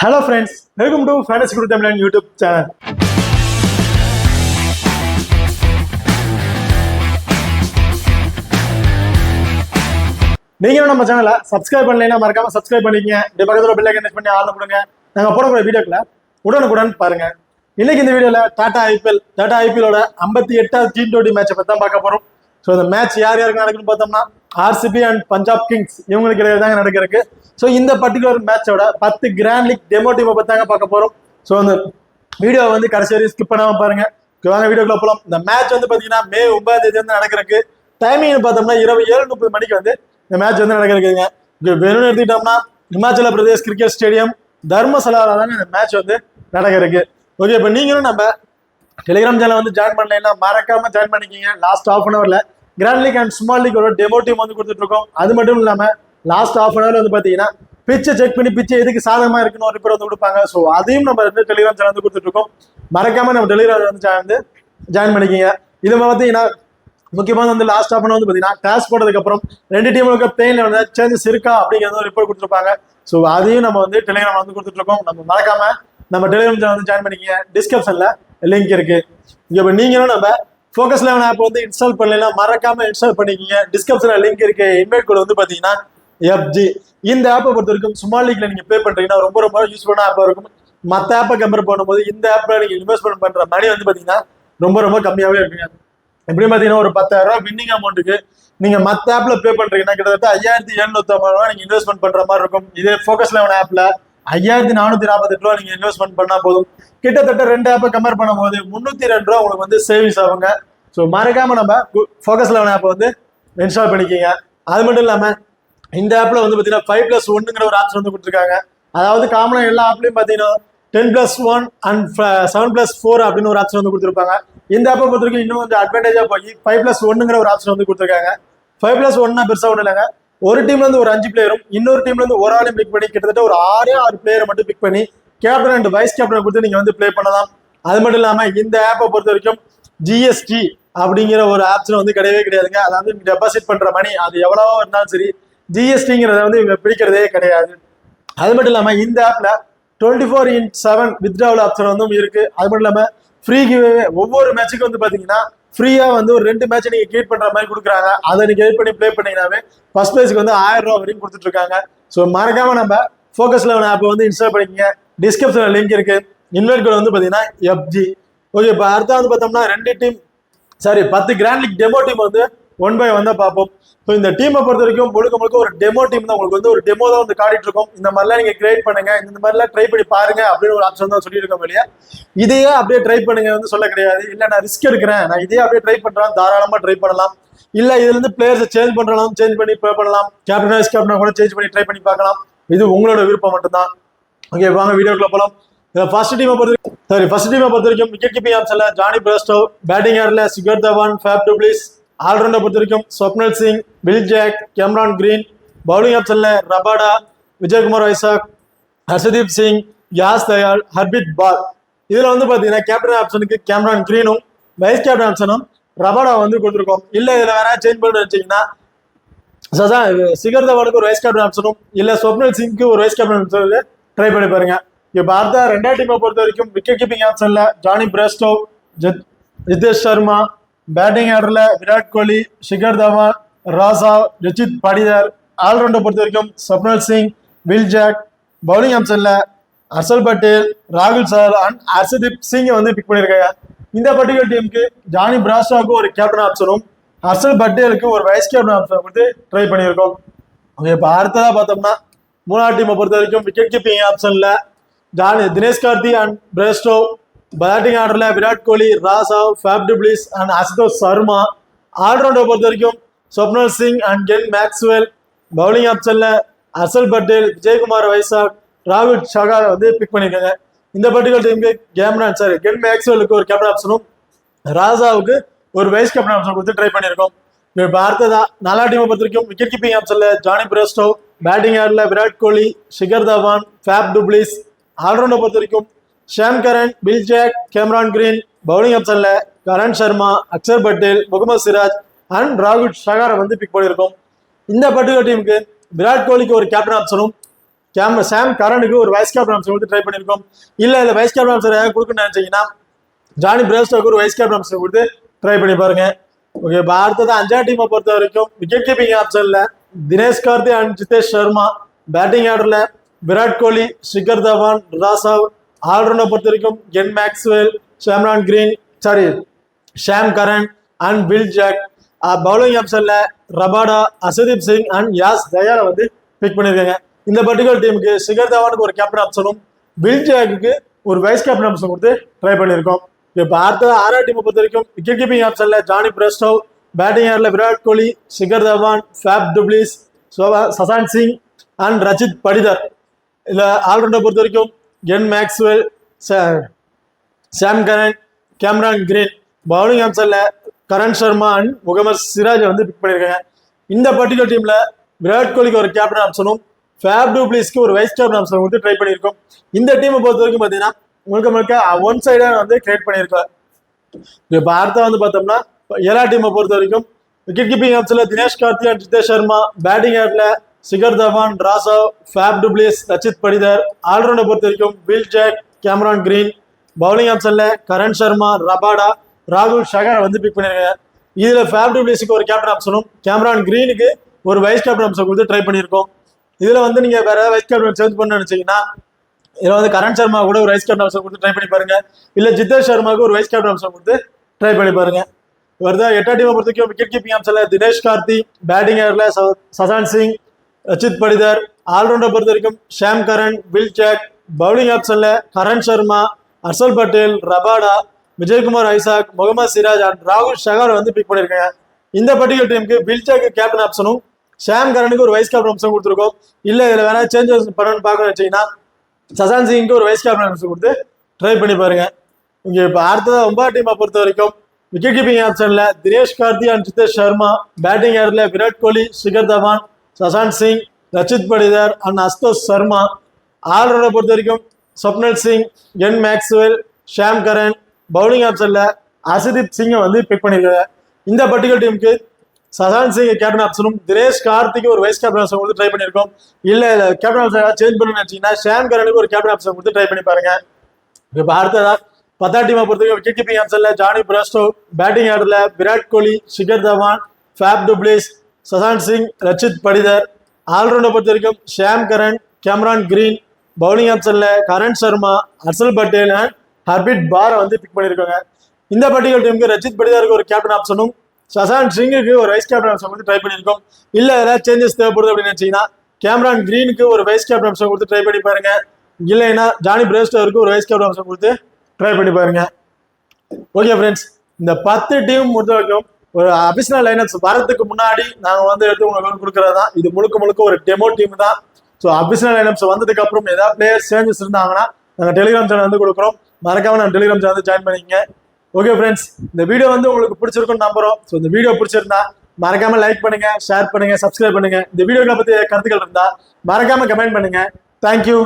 Hello friends, welcome to Fantasy Guru Tamil YouTube channel. நீங்க நம்ம சேனலை சப்ஸ்கிரைப் பண்ணலைன்னா மறக்காம சப்ஸ்கிரைப் பண்ணிக்கங்க. இந்த பக்கத்துல பெல் ஐகானை பண்ணி ஆன் பண்ணுங்க. நாங்க போடக்கூடிய வீடியோக்களை உடனுக்குடன் பாருங்க. இன்னைக்கு இந்த வீடியோல டாடா ஐபிஎலோட 58வது T20 மேட்சை பத்தி தான் பார்க்க போறோம். ஸோ இந்த மேட்ச் யார் யாருக்கு நடக்குன்னு பார்த்தோம்னா ஆர்சிபி அண்ட் பஞ்சாப் கிங்ஸ் இவங்களுக்கு இடையே தாங்க நடக்கிறதுக்கு. ஸோ இந்த பர்டிகுலர் மேட்சோட 10 கிராண்ட் லீக் டெமோ டீமை பத்தி தாங்க பார்க்க போறோம். ஸோ அந்த வீடியோ வந்து கடைசி வரையும் ஸ்கிப் பண்ணாம பாருங்க. வாங்க வீடியோக்குள்ள போகலாம். இந்த மேட்ச் வந்து பாத்தீங்கன்னா மே 9ஆம் தேதி வந்து நடக்கிறதுக்கு. டைமிங் பார்த்தோம்னா இரவு 7:30 மணிக்கு வந்து இந்த மேட்ச் வந்து நடக்கிறதுங்க. வெறும் எடுத்துக்கிட்டோம்னா இமாச்சல பிரதேஷ் கிரிக்கெட் ஸ்டேடியம் தர்மசாலால தாங்க இந்த மேட்ச் வந்து நடக்கிறதுக்கு. ஓகே, இப்போ நீங்களும் நம்ம டெலிகிராம் சேனல் வந்து ஜாயின் பண்ணலைன்னா மறக்காம ஜாயின் பண்ணிக்கிங்க. லாஸ்ட் ஹாஃப் அன் ஹவர்ல grand league and small league ஒரு டெமோ டீம் வந்து கொடுத்துட்டு இருக்கோம். அது மட்டும் இல்லாம லாஸ்ட் ஹாஃப் அன் ஹவர் வந்து பாத்தீங்கன்னா பிச்சை செக் பண்ணி பிச்சை எதுக்கு சாதகமா இருக்குன்னு ஒரு ரிப்போர்ட் வந்து கொடுப்பாங்க. ஸோ அதையும் நம்ம வந்து டெலிகிராம் சேனல் வந்து கொடுத்துட்டு இருக்கோம். மறக்காம நம்ம டெலிகிராம் வந்து ஜாயின் பண்ணிக்கிங்க. இது பார்த்தீங்கன்னா முக்கியமாக வந்து லாஸ்ட் ஹாஃப் வந்து பாத்தீங்கன்னா டாஸ் போட்டதுக்கு அப்புறம் 2 டீமுக்கு பிளேன்ல வந்து சேஞ்சஸ் இருக்கா அப்படிங்கிறத ஒரு ரிப்போர்ட் கொடுத்துருப்பாங்க. ஸோ அதையும் நம்ம வந்து டெலிகிராம் வந்து கொடுத்துட்டு இருக்கோம். நம்ம மறக்காம நம்ம டெலிகிராம் சேனல் வந்து ஜாயின் பண்ணிக்கிங்க. டிஸ்கிரிப்ஷன்ல லிங்க் இருக்கு. இப்போ நீங்களும் நம்ம ஃபோக்கஸ் 11 ஆப் வந்து இன்ஸ்டால் பண்ணலாம், மறக்காம இன்ஸ்டால் பண்ணிக்கிங்க. டிஸ்கிரிப்ஷன்ல லிங்க் இருக்கு. இன்வைட் கோட் வந்து பாத்தீங்கன்னா FG. இந்த ஆப்பை பொறுத்த வரைக்கும் ஸ்மால் லீக்ல நீங்க பே பண்றீங்கன்னா ரொம்ப யூஸ்ஃபுல்லான ஆப்பா இருக்கும். மற்ற ஆப்பை கம்பேர் பண்ணும்போது இந்த ஆப்ல நீங்க இன்வெஸ்ட்மெண்ட் பண்ற மணி வந்து பாத்தீங்கன்னா ரொம்ப கம்மியாவே இருக்குங்க. எப்படி பாத்தீங்கன்னா ஒரு 10,000 ரூபாய் வின்னிங் அமௌண்ட்டுக்கு நீங்க மற்ற ஆப்ல பே பண்றீங்கன்னா கிட்டத்தட்ட 5750 ரூபாய் நீங்க இன்வெஸ்ட்மெண்ட் பண்ற மாதிரி இருக்கும். இதே ஃபோக்கஸ் 11 ஆப்ல 5448 ரூபாய் நீங்க இன்வெஸ்ட்மெண்ட் பண்ணா போதும். கிட்டத்தட்ட 2 ஆப்பை கம்பேர் பண்ணும்போது 302 ரூபாய் உங்களுக்கு வந்து சேவிங்ஸ் ஆகுங்க. ஸோ மறக்காம நம்ம ஃபோக்கஸ் 11 ஆப்பை வந்து இன்ஸ்டால் பண்ணிக்கிங்க. அது மட்டும் இல்லாம இந்த ஆப்ல வந்து பாத்தீங்கன்னா 5+1ங்கிற ஒரு ஆப்ஷன் வந்து கொடுத்துருக்காங்க. அதாவது காமனா எல்லா ஆப்லயும் பாத்தீங்கன்னா 10+1 அண்ட் 7+4 அப்படின்னு ஒரு ஆப்ஷன் வந்து கொடுத்துருப்பாங்க. இந்த ஆப்பை பொறுத்த வரைக்கும் இன்னும் கொஞ்சம் அட்வான்டேஜா போய் 5+1ங்கிற ஒரு ஆப்ஷன் வந்து கொடுத்துருக்காங்க. 5+1 பெருசா ஒண்ணு இல்லைங்க. ஒரு டீம்ல இருந்து ஒரு 5 பிளேயரும் இன்னொரு டீம்ல இருந்து ஒரு ஆளையும் பிக் பண்ணி கிட்டத்தட்ட ஒரு 6 பிளேயரை மட்டும் பிக் பண்ணி கேப்டன் அண்ட் வைஸ் கேப்டனை கொடுத்து நீங்க வந்து பிளே பண்ணலாம். அது மட்டும் இல்லாம இந்த ஆப்பை பொறுத்த வரைக்கும் GST அப்படிங்கிற ஒரு ஆப்ஷன் வந்து கிடையாதுங்க. அதாவது டெபாசிட் பண்ற மணி அது எவ்வளவோ இருந்தாலும் சரி GSTங்கிறத வந்து இவங்க பிடிக்கிறதே கிடையாது. அது மட்டும் இல்லாம இந்த ஆப்ல 24/7 வித்ட்ராவல் ஆப்ஷன் வந்து இருக்கு. அது மட்டும் இல்லாம ஃப்ரீ கிவ்வே ஒவ்வொரு மேட்சுக்கு வந்து பாத்தீங்கன்னா ஃப்ரீயா வந்து ஒரு 2 மேட்ச் நீங்க கிரியேட் பண்ற மாதிரி கொடுக்குறாங்க. அதை நீங்க எடிட் பண்ணி பிளே பண்ணீங்கன்னாவே ஃபர்ஸ்ட் பிரைஸ்க்கு வந்து 1000 ரூபாய் வரைக்கும் கொடுத்துட்டு இருக்காங்க. ஸோ மறக்காம நம்ம ஃபோக்கஸ் 11 ஆப் வந்து இன்ஸ்டால் பண்ணிக்கங்க. டிஸ்கிரிப்ஷன்ல லிங்க் இருக்கு. இன்வைட் கோட் வந்து பாத்தீங்கன்னா FG. ஓகே, இப்போ அடுத்த வந்து பார்த்தோம்னா 10 கிராண்ட் லீக் டெமோ டீம் வந்து 1 by 1 தான் பார்ப்போம். ஸோ இந்த டீமை பொறுத்த வரைக்கும் முழுக்க ஒரு டெமோ டீம் தான். உங்களுக்கு வந்து ஒரு டெமோ தான் வந்து காட்டிட்டு இருக்கோம். இந்த மாதிரிலாம் நீங்க கிரியேட் பண்ணுங்க, இந்த மாதிரிலாம் ட்ரை பண்ணி பாருங்க அப்படின்னு ஒரு ஆப்ஷன் தான் சொல்லியிருக்கோம் இல்லையா. இதையே அப்படியே ட்ரை பண்ணுங்க வந்து சொல்ல கிடையாது. இல்ல நான் ரிஸ்க் எடுக்கிறேன், நான் இதையே அப்படியே ட்ரை பண்றேன், தாராளமா ட்ரை பண்ணலாம். இல்ல இதுல இருந்து பிளேயர்ஸ் சேஞ்ச் பண்ணி ப்ளே பண்ணலாம். கேப்டன் வைஸ் கேப்டனை கூட சேஞ்ச் பண்ணி ட்ரை பண்ணி பார்க்கலாம். இது உங்களோட விருப்பம் மட்டும்தான். ஓகே, வாங்க வீடியோக்குள்ள போலாம். ஃபர்ஸ்ட் டீமை பொறுத்த வரைக்கும் விக்கெட் கீப்பிங் ஆப்ஷன்ல ஜானி பிரஸ்டோ, பேட்டிங் ஆர்டர்ல Shikhar Dhawan, Faf du Plessis, all rounder பொறுத்த வரைக்கும் Swapnil Singh, Will Jacks, Cameron Green, bowling ஆப்ஷன்ல ரபாடா, விஜயகுமார் வைசாக், ஹர்ஷதீப் சிங், யாஸ் தயால், ஹர்பித் பால். இதுல வந்து பாத்தீங்கன்னா கேப்டன் ஆப்ஷனுக்கு கேமரான் கிரீனும் வைஸ் கேப்டன் ஆப்ஷனும் ரபாடா வந்து கொடுத்துருக்கோம். இல்ல இதுல வேற சேஞ்ச் பண்ணி வச்சீங்கன்னா சிகர் தவானுக்கு ஒரு வைஸ் கேப்டன் ஆப்ஷனும் இல்ல ஸ்வப்னல் சிங்க்கு ஒரு வைஸ் கேப்டன் ஆப்ஷன் ட்ரை பண்ணி பாருங்க. இப்போ அடுத்த 2 டீமை பொறுத்த வரைக்கும் விக்கெட் கீப்பிங் ஆப்ஷன்ல ஜானி பிரஸ்டோ, ஜிதேஷ் சர்மா, பேட்டிங் ஆர்டர்ல விராட் கோலி, ஷிகர் தவான், ராசா, ரச்சித் படிதார், ஆல்ரவுண்டர் பொறுத்த வரைக்கும் Swapnil Singh, Will Jacks, bowling ஆப்ஷன்ல ஹர்ஷல் பட்டேல், ராகுல் சஹால் அண்ட் ஹர்ஷதீப் சிங்கை வந்து பிக் பண்ணியிருக்காங்க. இந்த பர்டிகுலர் டீமுக்கு ஜானி பிராஸ்டாவுக்கு ஒரு கேப்டன் ஆப்ஷனும் ஹர்ஷல் பட்டேலுக்கு ஒரு வைஸ் கேப்டன் ஆப்ஷன் வந்து ட்ரை பண்ணியிருக்கோம். இப்போ அடுத்ததா பார்த்தோம்னா 3ஆவது டீமை பொறுத்த வரைக்கும் விக்கெட் கீப்பிங் ஆப்ஷன்ல Dinesh Karthik and Bairstow, batting ஆர்டர்ல Virat Kohli, Rossouw, Faf du Plessis and Ashutosh Sharma, all rounder பொறுத்த வரைக்கும் Swapnil Singh and Glenn Maxwell, bowling ஆப்ஷன்ல ஹர்ஷல் பட்டேல், விஜயகுமார் வைசாக், ராகுல் சகார் வந்து பிக் பண்ணிருக்காங்க. இந்த பர்டிகுலர் டீமுக்கு கென் மேக்ஸ்வெலுக்கு ஒரு கேப்டன் ஆப்ஷனும் ராசாவுக்கு ஒரு வைஸ் கேப்டன் ஆப்ஷன் கொடுத்து ட்ரை பண்ணியிருக்கோம். இப்போ அடுத்ததா 4ஆவது டீமை பொறுத்த வரைக்கும் விக்கெட் கீப்பிங் ஆப்ஷன்ல ஜானி பிரஸ்டோ, பேட்டிங் ஆர்டர்ல Virat Kohli, Shikhar Dhawan, Faf du Plessis, all rounder பொறுத்த வரைக்கும் Sam Curran, Will Jacks, Cameron Green, bowling ஆப்ஷன்ல கரண் சர்மா, அக்ஷர் பட்டேல், முகமது சிராஜ் அண்ட் ராகுல் சகாரை வந்து பிக் பண்ணியிருக்கோம். இந்த பர்டிகுலர் டீமுக்கு விராட் கோலிக்கு ஒரு கேப்டன் ஆப்ஷனும் சாம் கரனுக்கு ஒரு வைஸ் கேப்டன் ஆப்ஷன் கொடுத்து ட்ரை பண்ணியிருக்கோம். இல்லை இல்லை வைஸ் கேப்டன் ஆப்ஷன் ஏதாவது கொடுக்கணும்னு நினைச்சீங்கன்னா ஜானி பிரேஸ்டோக்கு ஒரு வைஸ் கேப்டன் ஆப்ஷன் கொடுத்து ட்ரை பண்ணி பாருங்க. ஓகே, இப்போ அடுத்தது 5ஆம் டீமை பொறுத்த வரைக்கும் விக்கெட் கீப்பிங் ஆப்ஷன்ல தினேஷ் கார்த்திக் அண்ட் ஜிதேஷ் சர்மா, பேட்டிங் ஆர்டர்ல விராட் கோலி, ஷிகர் தவான், ராசவ், ஆல்ரவுண்டர் பொறுத்த வரைக்கும் Glenn Maxwell, Sam Curran and Will Jacks. Bowling ஆப்ஷன்ல ரபாடா, அசதீப் சிங் அண்ட் யாஸ் தயாரை வந்து பிக் பண்ணியிருக்காங்க. இந்த பர்டிகுலர் டீமுக்கு ஷிகர் தவானுக்கு ஒரு கேப்டன் ஆப்ஷனும் வில் ஜாக்கு ஒரு வைஸ் கேப்டன் ஆப்ஷன் கொடுத்து ட்ரை பண்ணியிருக்கோம். இப்போ அடுத்தது 6ஆம் டீமை பொறுத்த வரைக்கும் விக்கெட் கீப்பிங் ஆப்ஷன்ல ஜானி பிரஸ்டோ, பேட்டிங் ஆர்டர்ல Virat Kohli, Shikhar Dhawan, Faf du Plessis, Shashank Singh and Rajat Patidar. இல்லை ஆல்ரவுண்டர் பொறுத்த வரைக்கும் Glenn Maxwell, Sam Curran, Cameron Green. Bowling ஆப்ஷன்ல கரண் சர்மா அண்ட் முகமது சிராஜை வந்து பிக் பண்ணியிருக்காங்க. இந்த பர்டிகுலர் டீம்ல விராட் கோலிக்கு ஒரு கேப்டன் ஆப்ஷனும் ஃபேப் டுப்ளிஸ்க்கு ஒரு வைஸ் கேப்டன் ஆப்ஷன் கொடுத்து ட்ரை பண்ணியிருக்கோம். இந்த டீமை பொறுத்த வரைக்கும் பார்த்தீங்கன்னா முழுக்க ஒன் சைடா வந்து கிரியேட் பண்ணியிருக்கோம். இப்போ அடுத்த வந்து பார்த்தோம்னா 7ஆம் டீமை பொறுத்த வரைக்கும் விக்கெட் கீப்பிங் ஆப்ஷன்ல தினேஷ் கார்த்திக் அண்ட் ஜிதேஷ் சர்மா, பேட்டிங் ஆர்டர்ல Shikhar Dhawan, Rossouw, Faf du Plessis, Rajat Patidar. Allrounder பொறுத்த வரைக்கும் Will Jacks, Cameron Green. Bowling ஆப்ஷன்ல கரண் சர்மா, ரபாடா, ராகுல் ஷகரை வந்து பிக் பண்ணியிருக்காங்க. இதுல ஃபேப் டுப்ளிஸுக்கு ஒரு கேப்டன் ஆப்ஷனும் கேமரான் கிரீனுக்கு ஒரு வைஸ் கேப்டன் ஆப்ஷன் கொடுத்து ட்ரை பண்ணியிருக்கோம். இதுல வந்து நீங்க வேற வைஸ் கேப்டன் சேஞ்ச் பண்ண நினைச்சீங்கன்னா இதுல வந்து கரண் சர்மா கூட ஒரு வைஸ் கேப்டன் ஆப்ஷன் கொடுத்து ட்ரை பண்ணி பாருங்க. இல்ல ஜிதேஷ் சர்மாவுக்கு ஒரு வைஸ் கேப்டன் ஆப்ஷன் கொடுத்து ட்ரை பண்ணி பாருங்க. வருதா 8ஆம் டீமை பொறுத்த வரைக்கும் விக்கெட் கீப்பிங் ஆப்ஷன்ல தினேஷ் கார்த்திக், பேட்டிங் ஆர்டர்ல சசாந்த் சிங், ரச்சித் படிதர். ஆல்ரவுண்டர் பொறுத்த வரைக்கும் Sam Curran, Will Jacks. Bowling ஆப்ஷன்ல கரண் சர்மா, ஹர்ஷல் பட்டேல், ரபாடா, விஜய்குமார் ஐசாக், முகமது சிராஜ் அண்ட் ராகுல் ஷகர் வந்து பிக் பண்ணியிருக்காங்க. இந்த பர்டிகுலர் டீமுக்கு வில் ஜாக்கு கேப்டன் ஆப்ஷனும் ஷாம் கரனுக்கு ஒரு வைஸ் கேப்டன் ஆப்ஷன் கொடுத்துருக்கோம். இல்ல இதுல வேற சேஞ்சஸ் பண்ணணும்னு பார்க்கணும்னு வச்சீங்கன்னா சசாந்த் சிங்க்கு ஒரு வைஸ் கேப்டன் ஆப்ஷன் கொடுத்து ட்ரை பண்ணி பாருங்க. இங்க இப்போ அடுத்தது 9ஆம் டீமை பொறுத்த வரைக்கும் விக்கெட் கீப்பிங் ஆப்ஷன்ல தினேஷ் கார்த்திக் அண்ட் ஜிதேஷ் சர்மா, பேட்டிங் ஆர்டர்ல விராட் கோலி, ஷிகர் தவான், சசாந்த் சிங், ரச்சித் படிதர் அண்ட் அஸ்தோஷ் சர்மா. ஆல்ரவுண்டர் பொறுத்த வரைக்கும் Swapnil Singh, Glenn Maxwell, Sam Curran. Bowling ஆப்ஷன்ல அசதீப் சிங்கை வந்து பிக் பண்ணியிருக்காங்க. இந்த பர்டிகுலர் டீமுக்கு சசாந்த் சிங் கேப்டன் ஆப்ஷனும் தினேஷ் கார்த்திக்கு ஒரு வைஸ் கேப்டன் ஆப்ஷன் கொடுத்து ட்ரை பண்ணியிருக்கோம். இல்ல கேப்டன் ஆப்ஷன் சேஞ்ச் பண்ணணும்னு நினைச்சீங்கன்னா ஷாம் கரனுக்கு ஒரு கேப்டன் ஆப்ஷன் கொடுத்து ட்ரை பண்ணி பாருங்க. இப்போ அடுத்ததா 10ஆம் டீமை பொறுத்த வரைக்கும் விக்கெட் கீப்பிங் ஆப்ஷன்ல ஜானி பிரஸ்டோ, பேட்டிங் ஆர்டர்ல Virat Kohli, Shikhar Dhawan, Faf du Plessis, Shashank Singh, Rajat Patidar. Allrounder பொறுத்த வரைக்கும் Sam Curran, Cameron Green. Bowling ஆப்ஷன்ல கரண் சர்மா, ஹர்ஷல் பட்டேல் அண்ட் ஹர்பிட் பாரை வந்து பிக் பண்ணியிருக்காங்க. இந்த பர்டிகுலர் டீமுக்கு ரச்சித் படிதாருக்கு ஒரு கேப்டன் ஆப்ஷனும் சசாந்த் சிங்குக்கு ஒரு வைஸ் கேப்டன் ஆப்ஷன் கொடுத்து ட்ரை பண்ணியிருக்கோம். இல்ல ஏதாவது சேஞ்சஸ் தேவைப்படுது அப்படின்னு நினைச்சீங்கன்னா கேமரான் கிரீனுக்கு ஒரு வைஸ் கேப்டன் ஆப்ஷன் கொடுத்து ட்ரை பண்ணி பாருங்க. இல்லைன்னா ஜானி பிரேஸ்டோருக்கு ஒரு வைஸ் கேப்டன் ஆப்ஷன் கொடுத்து ட்ரை பண்ணி பாருங்க. ஓகே ஃப்ரெண்ட்ஸ், இந்த 10 டீம் பொறுத்த வரைக்கும் ஒரு அபிஷனல் லைனப்ஸ் வரதுக்கு முன்னாடி நாங்கள் வந்து எடுத்து உங்களுக்கு கொடுக்குறது தான். இது முழுக்க ஒரு டெமோ டீம் தான். ஸோ அபிஷனல் லைனப்ஸ் வந்ததுக்கு அப்புறம் ஏதாவது பிளேயர்ஸ் சேஞ்சஸ் இருந்தாங்கன்னா நாங்கள் டெலிகிராம் சேனல் வந்து கொடுக்குறோம். மறக்காம நான் டெலிகிராம் சேனல் வந்து ஜாயின் பண்ணிக்கங்க. ஓகே ஃப்ரெண்ட்ஸ், இந்த வீடியோ வந்து உங்களுக்கு பிடிச்சிருக்குன்னு நம்புறோம். ஸோ இந்த வீடியோ பிடிச்சிருந்தா மறக்காம லைக் பண்ணுங்க, ஷேர் பண்ணுங்க, சப்ஸ்கிரைப் பண்ணுங்க. இந்த வீடியோக்களை பத்தி கருத்துக்கள் இருந்தா மறக்காம கமெண்ட் பண்ணுங்க. தேங்க்யூ.